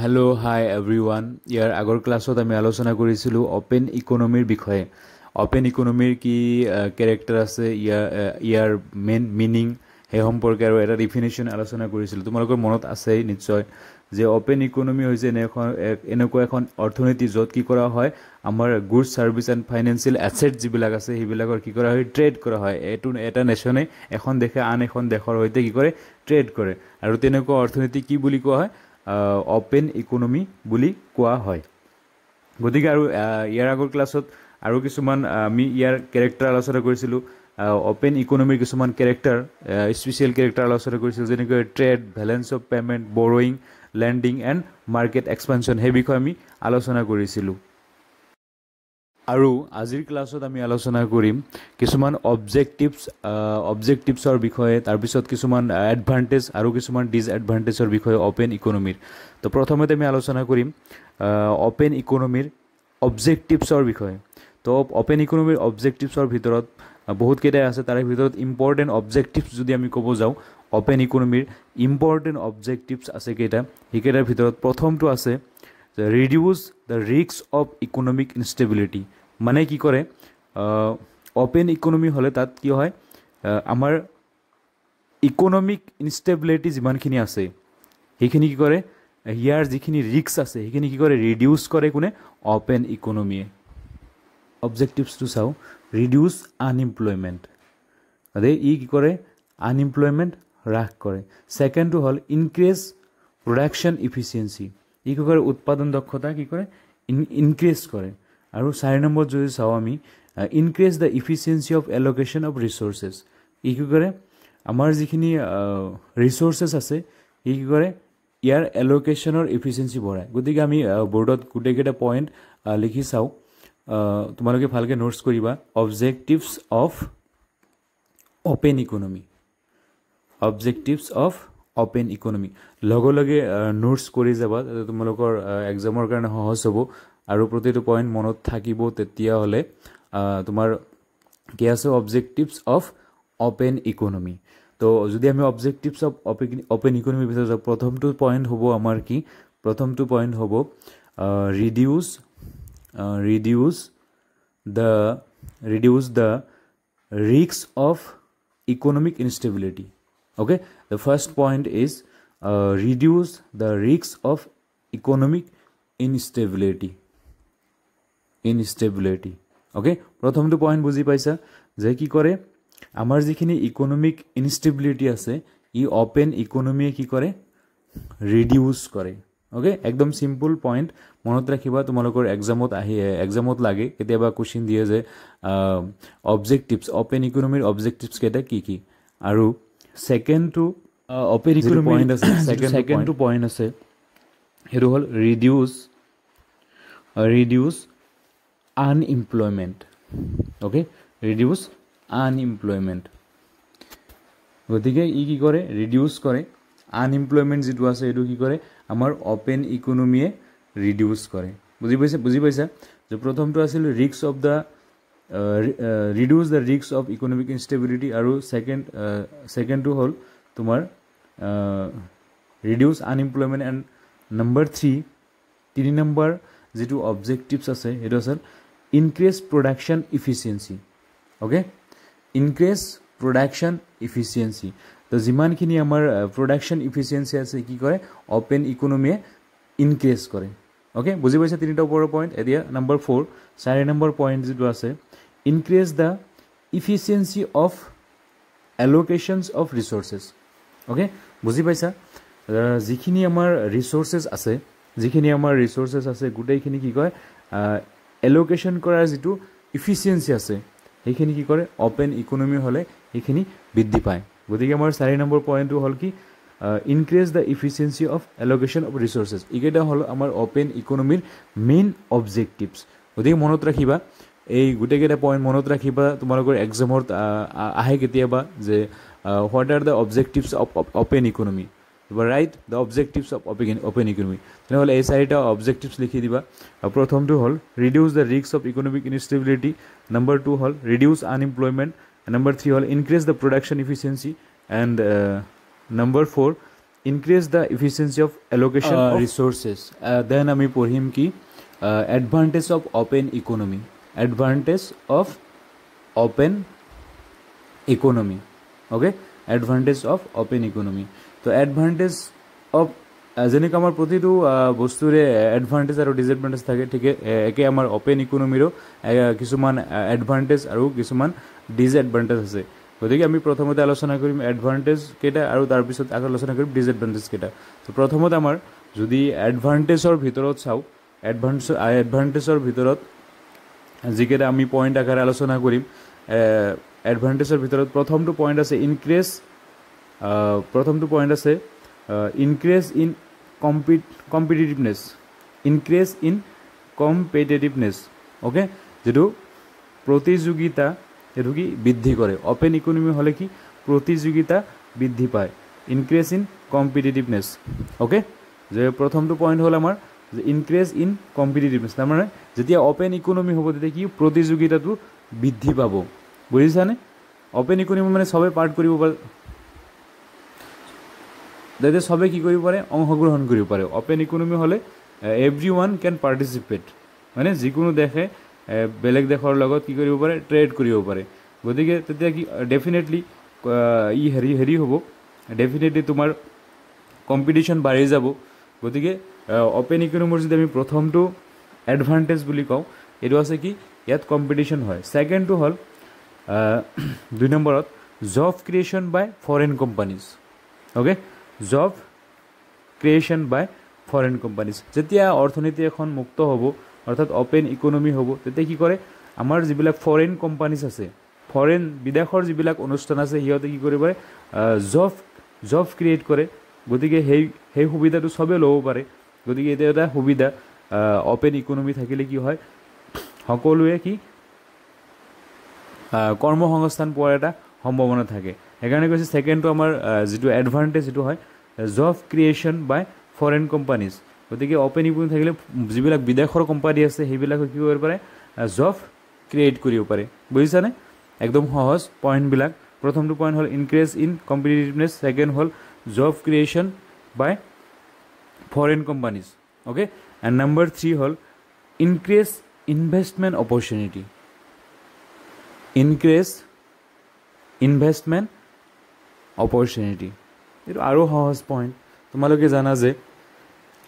Hello' হাই everyone. ইয়াৰ আগৰ ক্লাছত আমি আলোচনা কৰিছিলোঁ অ'পেন ইকনমিৰ বিষয়ে। অ'পেন ইকনমিৰ কি কেৰেক্টাৰ আছে, ইয়াৰ মেইন মিনিং সেই সম্পৰ্কে আৰু এটা ডিফিনেশ্যন আলোচনা কৰিছিলোঁ। তোমালোকৰ মনত আছেই নিশ্চয় যে অ'পেন ইকনমি হৈছে এনেকুৱা এখন অৰ্থনীতি য'ত কি কৰা হয়, আমাৰ goods service and financial asset যিবিলাক আছে সেইবিলাকৰ কি কৰা হয়, ট্ৰেড কৰা হয়। এইটো এটা নেশ্যনে এখন দেশে আন এখন দেশৰ সৈতে কি কৰে, ট্ৰেড কৰে। আৰু তেনেকুৱা অৰ্থনীতি কি বুলি কোৱা হয়, অ'পেন ইকনমি বুলি কোৱা হয়। গতিকে আৰু ইয়াৰ আগৰ ক্লাছত আৰু কিছুমান আমি ইয়াৰ কেৰেক্টাৰ আলোচনা কৰিছিলোঁ। অ'পেন ইকনমিৰ কিছুমান কেৰেক্টাৰ, স্পেচিয়েল কেৰেক্টাৰ আলোচনা কৰিছিলোঁ, যেনেকৈ trade, balance of payment, borrowing, lending and market expansion, সেই বিষয়ে আমি আলোচনা কৰিছিলোঁ। আৰু আজিৰ ক্লাছত আমি আলোচনা কৰিম কিছুমান অবজেক্টিভছৰ বিষয়ে, তাৰপিছত কিছুমান এডভান্টেজ আৰু কিছুমান ডিছএডভান্টেজৰ বিষয়ে অ'পেন ইকনমিৰ। তো প্ৰথমতে আমি আলোচনা কৰিম অ'পেন ইকনমিৰ অবজেক্টিভছৰ বিষয়ে। তো অ'পেন ইকনমিৰ অবজেক্টিভছৰ ভিতৰত বহুতকেইটাই আছে। তাৰে ভিতৰত ইম্পৰ্টেণ্ট অবজেক্টিভছ যদি আমি ক'ব যাওঁ, অ'পেন ইকনমিৰ ইম্পৰ্টেণ্ট অবজেক্টিভছ আছে কেইটা। সেইকেইটাৰ ভিতৰত প্ৰথমটো আছে reduce the risk of economic instability. মানে কি কৰে, অ'পেন ইকনমি হ'লে তাত কি হয়, আমাৰ ইকনমিক ইনষ্টেবিলিটি যিমানখিনি আছে সেইখিনি কি কৰে, ইয়াৰ যিখিনি ৰিস্ক আছে সেইখিনি কি কৰে, ৰিডিউচ কৰে কোনে, অ'পেন ইকনমিয়ে। অবজেক্টিভছটো চাওঁ, ৰিডিউচ আনএমপ্লয়মেণ্ট, ই কি কৰে, আনএমপ্লয়মেণ্ট হ্ৰাস কৰে। ছেকেণ্ডটো হ'ল ইনক্ৰিজ প্ৰডাকশ্যন ইফিচিয়েঞ্চি, ই কি কৰে, উৎপাদন দক্ষতা কি কৰে, ইনক্ৰিজ কৰে। আৰু 4 নম্বৰত যদি চাওঁ আমি, increase the efficiency of allocation of resources, ই কি কৰে, আমাৰ যিখিনি ৰিচোৰ্চেছ আছে ই কি কৰে, ইয়াৰ এল'কেশ্যনৰ ইফিচিয়েঞ্চি বঢ়ায়। গতিকে আমি বৰ্ডত গোটেইকেইটা পইণ্ট লিখি চাওঁ, তোমালোকে ভালকৈ নোটছ কৰিবা। Objectives of open economy, objectives of open economy, লগে লগে নোটছ কৰি যাবা, তোমালোকৰ এক্সামৰ কাৰণে সহজ হ'ব আৰু প্ৰতিটো পইণ্ট মনত থাকিব। তেতিয়াহ'লে তোমাৰ কি আছে, অবজেক্টিভছ অফ অ'পেন ইকনমি। তো যদি আমি অবজেক্টিভছ অফ অ'পেন ইকনমিৰ ভিতৰত যাওঁ, প্ৰথমটো পইণ্ট হ'ব আমাৰ কি, প্ৰথমটো পইণ্ট হ'ব reduce the risk of economic instability. Okay, the first point is reduce the risk of economic instability. Okay, প্ৰথমটো পইণ্ট বুজি পাইছা যে কি কৰে, আমাৰ যিখিনি ইকনমিক ইনষ্টেবিলিটি আছে ই অ'পেন ইকনমিয়ে কি কৰে, ৰিডিউচ কৰে। অ'কে, একদম চিম্পল পইণ্ট, মনত ৰাখিবা। তোমালোকৰ এক্সামত লাগে, কেতিয়াবা কুৱেশ্যন দিয়ে যে অবজেক্টিভছ, অ'পেন ইকনমিৰ অবজেক্টিভছ কেইটা কি কি। আৰু ছেকেণ্ডটো অ'পেন ইকনমি পইণ্ট আছে, ছেকেণ্ডটো পইণ্ট আছে সেইটো হ'ল reduce unemployment. Okay, reduce unemployment, গতিকে ই কি কৰে, ৰিডিউচ কৰে। আনএমপ্লয়মেণ্ট যিটো আছে সেইটো কি কৰে, আমাৰ অ'পেন ইকনমিয়ে ৰিডিউচ কৰে। বুজি পাইছা যে প্ৰথমটো আছিল reduce the risk of economic instability, আৰু ছেকেণ্ডটো হ'ল তোমাৰ reduce unemployment. And number 3 number যিটো অবজেক্টিভছ আছে সেইটো আছিল increase production efficiency. Okay, increase production efficiency, তো যিমানখিনি আমাৰ প্ৰডাকশ্যন ইফিচিয়েঞ্চি আছে কি কৰে, অ'পেন ইকনমিয়ে ইনক্ৰিজ কৰে। অ'কে, বুজি পাইছা তিনিটা ওপৰৰ পইণ্ট। এতিয়া নম্বৰ 4 নম্বৰ পইণ্ট যিটো আছে, increase the efficiency of allocations of resources. Okay, বুজি পাইছা, যিখিনি আমাৰ ৰিচোৰ্চেছ আছে গোটেইখিনি কি কয়, এল'কেশ্যন কৰাৰ যিটো ইফিচিয়েঞ্চি আছে সেইখিনি কি কৰে, অ'পেন ইকনমি হ'লে সেইখিনি বৃদ্ধি পায়। গতিকে আমাৰ 4 নম্বৰ পইণ্টটো হ'ল কি, increase the efficiency of allocation of resources. এইকেইটা হ'ল আমাৰ অ'পেন ইকনমিৰ মেইন অবজেক্টিভছ। গতিকে মনত ৰাখিবা, এই গোটেইকেইটা পইণ্ট মনত ৰাখিবা। তোমালোকৰ এক্সামত আহে কেতিয়াবা যে what are the objectives of open economy, right the objectives of open economy. তেনেহ'লে এই 4টা অবজেক্টিভছ লিখি দিবা। প্ৰথমটো হ'ল reduce the risk of economic instability, number 2 হ'ল ৰিডিউচ আনএমপ্লয়মেণ্ট, নম্বৰ 3 হ'ল increase the production efficiency, and number 4 increase the efficiency of allocation of resources. Then আমি পঢ়িম কি advantage of open economy, advantage of open economy. Okay, advantage of open economy. তো advantage of যেনেকৈ আমাৰ প্ৰতিটো বস্তুৰে advantage আৰু ডিছএডভান্টেজ থাকে, ঠিক একে আমাৰ অপেন ইকোনমিৰো কিছুমান এডভান্টেজ আৰু কিছুমান ডিছএডভান্টেজ আছে। গতিকে আমি প্ৰথমতে আলোচনা কৰিম এডভান্টেজ কেইটা আৰু তাৰপিছত আকৌ আলোচনা কৰিম ডিছএডভান্টেজ কেইটা। তো প্ৰথমত আমাৰ যদি এডভান্টেজৰ ভিতৰত চাওঁ, এডভান্টেজৰ ভিতৰত যিকেইটা আমি পইণ্ট আকাৰে আলোচনা কৰিম, এডভান্টেজৰ ভিতৰত প্ৰথমটো পইণ্ট আছে ইনক্ৰিজ, প্ৰথমটো পইণ্ট আছে increase in competitiveness, increase in competitiveness. Okay, যিটো প্ৰতিযোগিতা এইটো কি বৃদ্ধি কৰে। অপেন ইকনমি হ'লে কি প্ৰতিযোগিতা বৃদ্ধি পায়, ইনক্ৰিজ ইন কম্পিটিটিভনেছ। অ'কে, যে প্ৰথমটো পইণ্ট হ'ল আমাৰ যে ইনক্ৰিজ ইন কম্পিটিটিভনেছ, তাৰমানে যেতিয়া অপেন ইকনমি হ'ব তেতিয়া কি প্ৰতিযোগিতাটো বৃদ্ধি পাব। বুজিছানে? অপেন ইকনমি মানে চবে পাৰ্ট কৰিব পাৰে, যাতে চবে কি কৰিব পাৰে অংশগ্ৰহণ কৰিব পাৰে। অপেন ইকনমি হ'লে এভৰি ওৱান কেন পাৰ্টিচিপেট, মানে যিকোনো দেশে বেলেগ দেশৰ লগত কি কৰিব পাৰে ট্ৰেড কৰিব পাৰে। গতিকে তেতিয়া কি ডেফিনেটলি ই হেৰি হ'ব, ডেফিনেটলি তোমাৰ কম্পিটিশ্যন বাঢ়ি যাব। গতিকে অপেন ইকনমিৰ যদি আমি প্ৰথমটো এডভান্টেজ বুলি কওঁ, এইটো আছে কি ইয়াত কম্পিটিশ্যন হয়। ছেকেণ্ডটো হ'ল 2 নম্বৰত job creation by foreign companies. Okay, job creation by foreign companies. যেতিয়া অৰ্থনীতি এখন মুক্ত হ'ব, অৰ্থাৎ অপেন ইকনমি হ'ব, তেতিয়া কি কৰে আমাৰ যিবিলাক ফৰেন কোম্পানীজ আছে, ফৰেন বিদেশৰ যিবিলাক অনুষ্ঠান আছে, সিহঁতে কি কৰিব পাৰে জব ক্ৰিয়েট কৰে। গতিকে সেই সুবিধাটো চবেই ল'ব পাৰে। গতিকে এইটো এটা সুবিধা, অপেন ইকনমি থাকিলে কি হয় সকলোৱে কি কৰ্মসংস্থান পোৱাৰ এটা সম্ভাৱনা থাকে। সেইকাৰণে কৈছে ছেকেণ্ডটো আমাৰ যিটো এডভান্টেজ সেইটো হয় job creation by foreign companies. গতিকে অপেন ইকনমি থাকিলে যিবিলাক বিদেশৰ কোম্পানী আছে সেইবিলাকে কি কৰিব পাৰে জব ক্ৰিয়েট কৰিব পাৰে। বুজিছানে? একদম সহজ পইণ্টবিলাক। প্ৰথমটো পইণ্ট হ'ল ইনক্ৰিজ ইন কম্পিটিটিভনেছ, ছেকেণ্ড হ'ল job creation by foreign companies. Okay, and number 3 হ'ল increase investment opportunity, increase investment opportunity. এইটো আৰু সহজ পইণ্ট। তোমালোকে জানা যে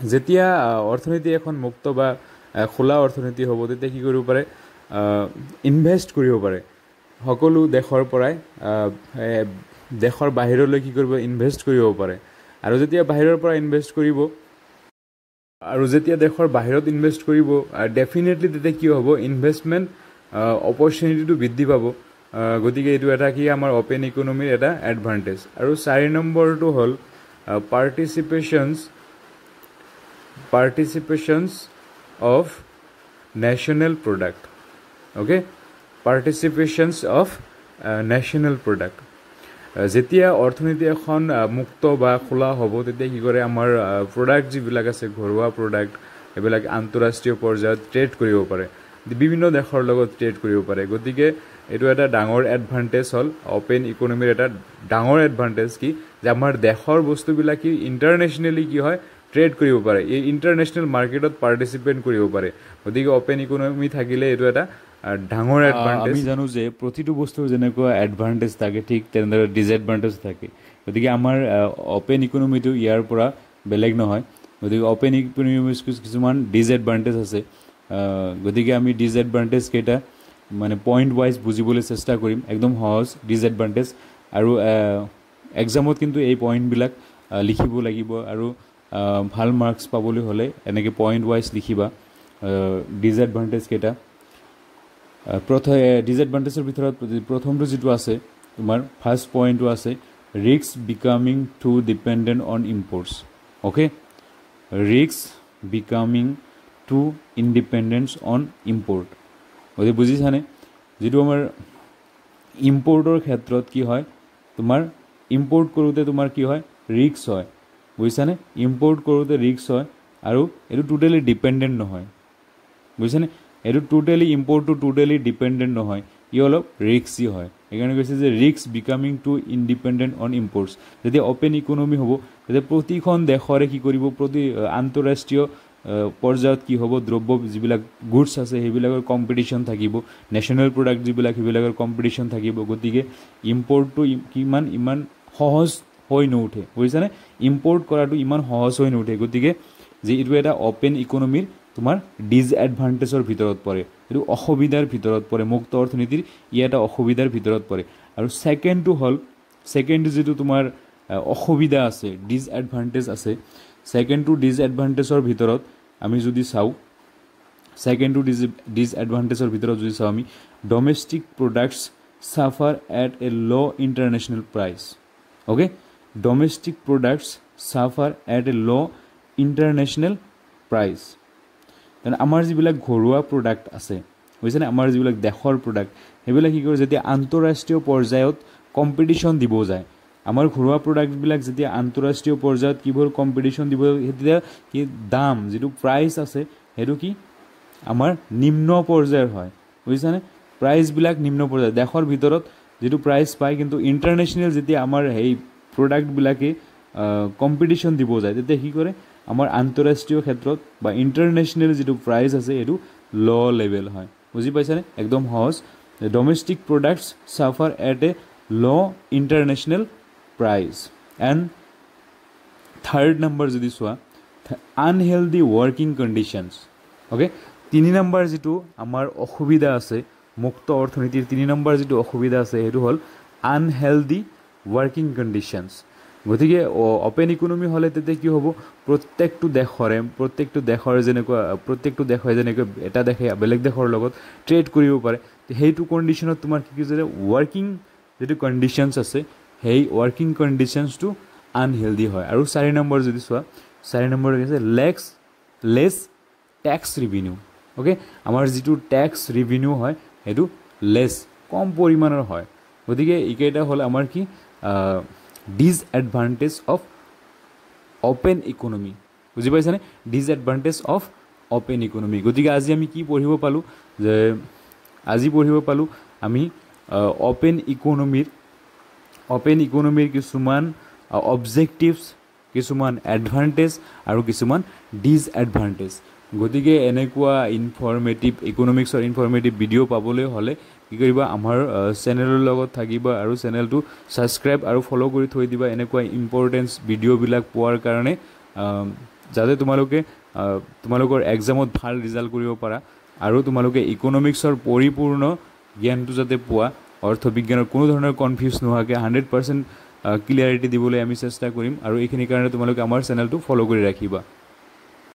যেতিয়া অৰ্থনীতি এখন মুক্ত বা খোলা অৰ্থনীতি হ'ব, তেতিয়া কি কৰিব পাৰে ইনভেষ্ট কৰিব পাৰে। সকলো দেশৰ পৰাই দেশৰ বাহিৰলৈ কি কৰিব ইনভেষ্ট কৰিব পাৰে। আৰু যেতিয়া বাহিৰৰ পৰা ইনভেষ্ট কৰিব, আৰু যেতিয়া দেশৰ বাহিৰত ইনভেষ্ট কৰিব, ডেফিনেটলি তেতিয়া কি হ'ব ইনভেষ্টমেণ্ট অপৰচুনিটিটো বৃদ্ধি পাব। গতিকে এইটো এটা কি আমাৰ অপেন ইকনমিৰ এটা এডভান্টেজ। আৰু 4 নম্বৰটো হ'ল participations of national product. Okay, participations of national product. যেতিয়া অৰ্থনীতি এখন মুক্ত বা খোলা হ'ব, তেতিয়া কি কৰে আমাৰ প্ৰডাক্ট যিবিলাক আছে ঘৰুৱা প্ৰডাক্ট, এইবিলাক আন্তঃৰাষ্ট্ৰীয় পৰ্যায়ত ট্ৰেড কৰিব পাৰে, বিভিন্ন দেশৰ লগত ট্ৰেড কৰিব পাৰে। গতিকে এইটো এটা ডাঙৰ এডভান্টেজ হ'ল অপেন ইকনমিৰ এটা ডাঙৰ এডভান্টেজ কি যে আমাৰ দেশৰ বস্তুবিলাক কি ইণ্টাৰনেশ্যনেলি কি হয় ট্ৰেড কৰিব পাৰে, এই ইণ্টাৰনেশ্যনেল মাৰ্কেটত পাৰ্টিচিপেট কৰিব পাৰে। গতিকে অপেন ইকনমি থাকিলে এইটো এটা ডাঙৰ এডভান্টেজ। আমি জানো যে প্ৰতিটো বস্তুৰ যেনেকুৱা এডভান্টেজ থাকে, ঠিক তেনেদৰে ডিছএডভান্টেজ থাকে। গতিকে আমাৰ অপেন ইকনমিটো ইয়াৰ পৰা বেলেগ নহয়। গতিকে অপেন ইকনমিৰ কিছুমান ডিছএডভান্টেজ আছে। গতিকে আমি ডিছএডভান্টেজ কেইটা মানে পইণ্ট ৱাইজ বুজিবলৈ চেষ্টা কৰিম, একদম সহজ ডিছএডভান্টেজ। আৰু এক্সামত কিন্তু এই পইণ্টবিলাক লিখিব লাগিব, আৰু ভাল মাৰ্কছ পাবলৈ হ'লে এনেকৈ পইণ্ট ৱাইজ লিখিবা ডিছএডভান্টেজ কেইটা। ডিছএডভান্টেজৰ ভিতৰত প্ৰথমটো যিটো আছে তোমাৰ ফাৰ্ষ্ট পইণ্টটো আছে risk becoming to dependent on imports. Okay, risk becoming to independent on import. গতিকে বুজিছানে? যিটো আমাৰ ইম্পৰ্টৰ ক্ষেত্ৰত কি হয়, তোমাৰ ইম্পৰ্ট কৰোঁতে তোমাৰ কি হয় ৰিস্ক হয়। বুজিছানে? ইম্পৰ্ট কৰোঁতে ৰিস্ক হয়, আৰু এইটো টোটেলি ডিপেণ্ডেণ্ট নহয়। বুজিছানে? এইটো টোটেলি ইম্পৰ্টটো টোটেলি ডিপেণ্ডেণ্ট নহয়, ই অলপ ৰিস্কি হয়। সেইকাৰণে কৈছে যে risk becoming to independent on imports. যেতিয়া অ'পেন ইকনমি হ'ব তেতিয়া প্ৰতিখন দেশৰে কি কৰিব, আন্তঃৰাষ্ট্ৰীয় পৰ্যায়ত কি হ'ব, দ্ৰব্য যিবিলাক গুডছ আছে সেইবিলাকৰ কম্পিটিশ্যন থাকিব, নেশ্যনেল প্ৰডাক্ট যিবিলাক সেইবিলাকৰ কম্পিটিশ্যন থাকিব। গতিকে ইম্পৰ্টটো ইমান সহজ হৈ নুঠে, বুজিছানে? ইম্পৰ্ট কৰাটো ইমান সহজ হৈ নুঠে। গতিকে যে এইটো এটা অ'পেন ইকনমিৰ তোমাৰ ডিছএডভান্টেজৰ ভিতৰত পৰে, এইটো অসুবিধাৰ ভিতৰত পৰে। মুক্ত অৰ্থনীতিৰ ই এটা অসুবিধাৰ ভিতৰত পৰে। আৰু ছেকেণ্ড যিটো তোমাৰ অসুবিধা আছে, ডিছএডভান্টেজ আছে, ছেকেণ্ডটো ডিছএডভান্টেজৰ ভিতৰত আমি যদি চাওঁ, আমি domestic products suffer at a low' international price. Okay, domestic products suffer at a low' international price. তেনে আমাৰ যিবিলাক ঘৰুৱা প্ৰডাক্ট আছে, বুজিছেনে, আমাৰ যিবিলাক দেশৰ প্ৰডাক্ট, সেইবিলাক কি কৰে, যেতিয়া আন্তঃৰাষ্ট্ৰীয় পৰ্যায়ত কম্পিটিশ্যন দিব যায়, আমাৰ ঘৰুৱা প্ৰডাক্টবিলাক যেতিয়া আন্তঃৰাষ্ট্ৰীয় পৰ্যায়ত কিবোৰ কম্পিটিশ্যন দিব, তেতিয়া কি দাম যিটো প্ৰাইচ আছে সেইটো কি আমাৰ নিম্ন পৰ্যায়ৰ হয়, বুজিছানে? প্ৰাইচবিলাক নিম্ন পৰ্যায়ৰ, দেশৰ ভিতৰত যিটো প্ৰাইচ পায়, কিন্তু ইণ্টাৰনেশ্যনেল যেতিয়া আমাৰ সেই প্ৰডাক্টবিলাকে কম্পিটিশ্যন দিব যায়, তেতিয়া কি কৰে, আমাৰ আন্তঃৰাষ্ট্ৰীয় ক্ষেত্ৰত বা ইণ্টাৰনেশ্যনেল যিটো প্ৰাইচ আছে সেইটো ল' লেভেল হয়। বুজি পাইছানে? একদম সহজ। Domestic products suffer at a low' international price. And third number যদি চোৱা, unhealthy working conditions. Okay, 3 number যিটো আমাৰ অসুবিধা আছে মুক্ত অৰ্থনীতিৰ, 3 নম্বৰ যিটো অসুবিধা আছে সেইটো হ'ল আনহেল্ডি ৱৰ্কিং কণ্ডিশ্যনছ। গতিকে অ'পেন ইকনমি হ'লে তেতিয়া কি হ'ব, প্ৰত্যেকটো দেশৰে যেনেকৈ এটা দেশে বেলেগ দেশৰ লগত ট্ৰেড কৰিব পাৰে, সেইটো কণ্ডিশ্যনত তোমাৰ কি কৈছে, ৱৰ্কিং যিটো কণ্ডিশ্যনছ আছে সেই ৱৰ্কিং কণ্ডিশ্যনছটো আনহেল্ডি হয়। আৰু 4 নম্বৰ যদি চোৱা, 4 নম্বৰ হৈছে লেছ টেক্স ৰিভিনিউ। অ'কে, আমাৰ যিটো টেক্স ৰিভিনিউ হয় সেইটো কম পৰিমাণৰ হয়। গতিকে এইকেইটা হ'ল আমাৰ কি ডিছএডভান্টেজ অফ অ'পেন ইকনমি। বুজি পাইছানে? Disadvantage of open economy. গতিকে আজি আমি কি পঢ়িব পালোঁ, যে আজি পঢ়িব পালোঁ আমি অ'পেন ইকনমিৰ কিছুমান অবজেক্টিভছ, কিছুমান এডভান্টেজ আৰু কিছুমান ডিছএডভান্টেজ। গতিকে এনেকুৱা ইকনমিক্সৰ ইনফৰ্মেটিভ ভিডিঅ' পাবলৈ হ'লে কি কৰিবা, আমাৰ চেনেলৰ লগত থাকিবা আৰু চেনেলটো ছাবস্ক্ৰাইব আৰু ফ'ল' কৰি থৈ দিবা, এনেকুৱা ইম্পৰ্টেঞ্চ ভিডিঅ'বিলাক পোৱাৰ কাৰণে, যাতে তোমালোকৰ এক্সামত ভাল ৰিজাল্ট কৰিব পাৰা আৰু তোমালোকে ইকনমিক্সৰ পৰিপূৰ্ণ জ্ঞানটো যাতে পোৱা, অৰ্থবিজ্ঞানৰ কোনো ধৰণৰ কনফিউজ নোহোৱাকৈ 100% ক্লিয়াৰিটি দিবলৈ আমি চেষ্টা কৰিম। আৰু এইখিনিৰ কাৰণে তোমালোকে আমাৰ চেনেলটো ফ'ল' কৰি ৰাখিবা।